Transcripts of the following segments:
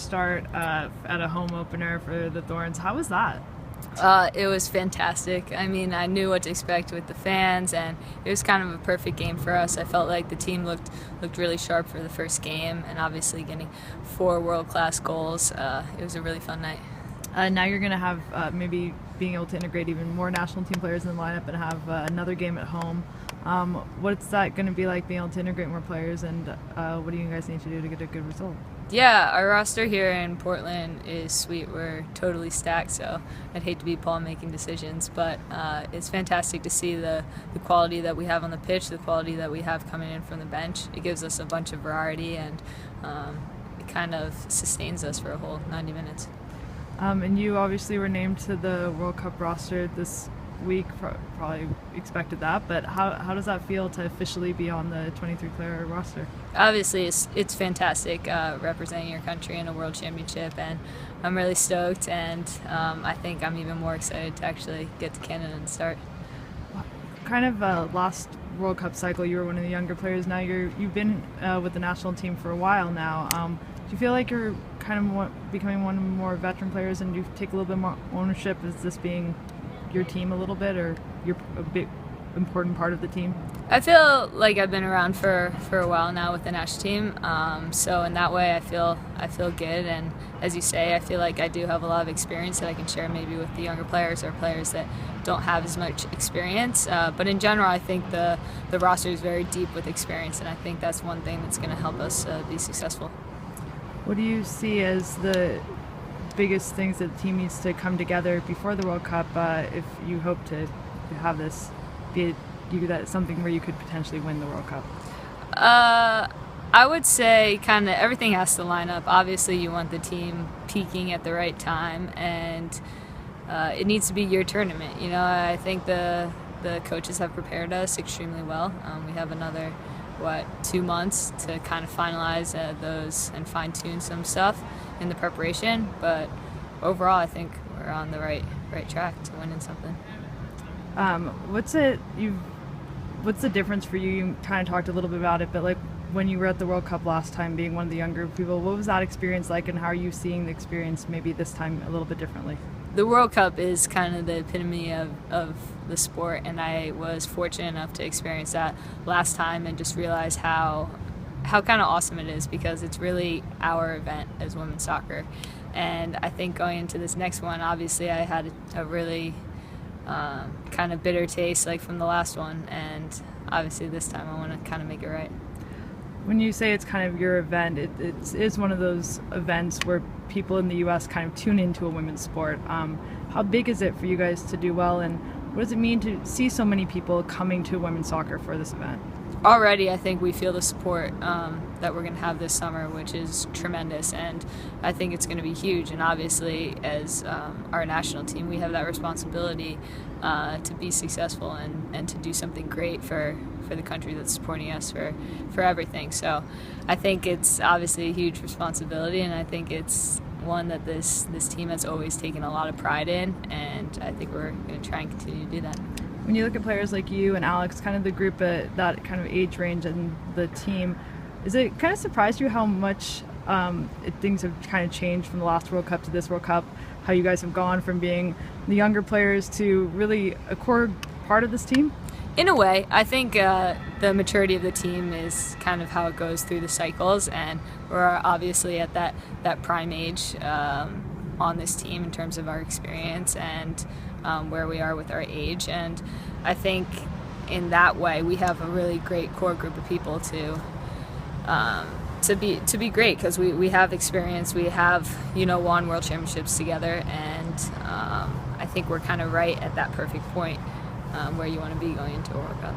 start at a home opener for the Thorns. How was that? It was fantastic. I mean, I knew what to expect with the fans, and it was kind of a perfect game for us. I felt like the team looked really sharp for the first game, and obviously getting 4 world-class goals. It was a really fun night. Now you're going to have maybe being able to integrate even more national team players in the lineup and have another game at home. What's that going to be like, being able to integrate more players, and what do you guys need to do to get a good result? Yeah, our roster here in Portland is sweet. We're totally stacked, so I'd hate to be Paul making decisions, but it's fantastic to see the quality that we have on the pitch, the quality that we have coming in from the bench. It gives us a bunch of variety, and it kind of sustains us for a whole 90 minutes. And you obviously were named to the World Cup roster this week. Probably expected that, but how does that feel to officially be on the 23-player roster? Obviously, it's fantastic representing your country in a World Championship, and I'm really stoked, and I think I'm even more excited to actually get to Canada and start. Kind of last World Cup cycle, you were one of the younger players. Now you've been with the national team for a while now. Do you feel like you're kind of becoming one of the more veteran players, and do you take a little bit more ownership as this being your team a little bit, or you're a big important part of the team? I feel like I've been around for a while now with the national team, so in that way I feel good, and as you say, I feel like I do have a lot of experience that I can share maybe with the younger players or players that don't have as much experience, but in general I think the roster is very deep with experience, and I think that's one thing that's going to help us be successful. What do you see as the biggest things that the team needs to come together before the World Cup, if you hope to have this be something where you could potentially win the World Cup? I would say kind of everything has to line up. Obviously, you want the team peaking at the right time, and it needs to be your tournament. You know, I think the coaches have prepared us extremely well. We have another 2 months to kind of finalize those and fine-tune some stuff in the preparation, but overall I think we're on the right track to winning something. What's the difference for you? You kind of talked a little bit about it, but like when you were at the World Cup last time, being one of the younger people, what was that experience like, and how are you seeing the experience maybe this time a little bit differently? The World Cup is kind of the epitome of the sport, and I was fortunate enough to experience that last time and just realize how kind of awesome it is, because it's really our event as women's soccer. And I think going into this next one, obviously I had a really kind of bitter taste like from the last one, and obviously this time I want to kind of make it right. When you say it's kind of your event, it is one of those events where people in the U.S. kind of tune into a women's sport. How big is it for you guys to do well, and what does it mean to see so many people coming to women's soccer for this event? Already I think we feel the support that we're going to have this summer, which is tremendous, and I think it's going to be huge. And obviously as our national team, we have that responsibility to be successful and to do something great for the country that's supporting us for everything. So I think it's obviously a huge responsibility, and I think it's one that this team has always taken a lot of pride in, and I think we're going to try and continue to do that. When you look at players like you and Alex, kind of the group at that kind of age range and the team, is it kind of surprised you how much things have kind of changed from the last World Cup to this World Cup? How you guys have gone from being the younger players to really a core part of this team? In a way, I think the maturity of the team is kind of how it goes through the cycles, and we're obviously at that prime age on this team in terms of our experience and where we are with our age. And I think in that way we have a really great core group of people to be great, because we have experience, we have won world championships together, and I think we're kind of right at that perfect point where you want to be going into a World Cup.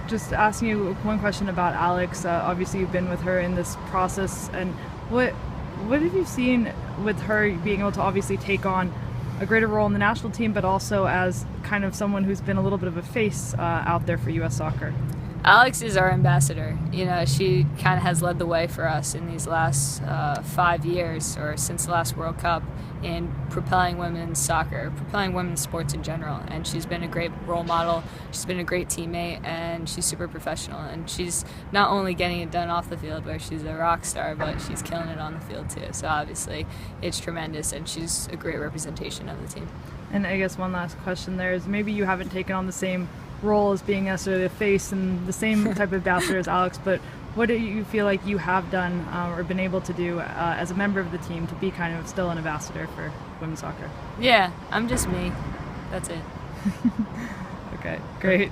Just asking you one question about Alex. Obviously you've been with her in this process, and what have you seen with her being able to obviously take on a greater role in the national team, but also as kind of someone who's been a little bit of a face out there for U.S. soccer? Alex is our ambassador. You know, she kind of has led the way for us in these last 5 years, or since the last World Cup, in propelling women's soccer, propelling women's sports in general. And she's been a great role model. She's been a great teammate, and she's super professional. And she's not only getting it done off the field, where she's a rock star, but she's killing it on the field too. So obviously, it's tremendous, and she's a great representation of the team. And I guess one last question there is, maybe you haven't taken on the same role as being necessarily the face and the same type of ambassador as Alex, but what do you feel like you have done or been able to do as a member of the team to be kind of still an ambassador for women's soccer? Yeah, I'm just me. That's it. Okay, great.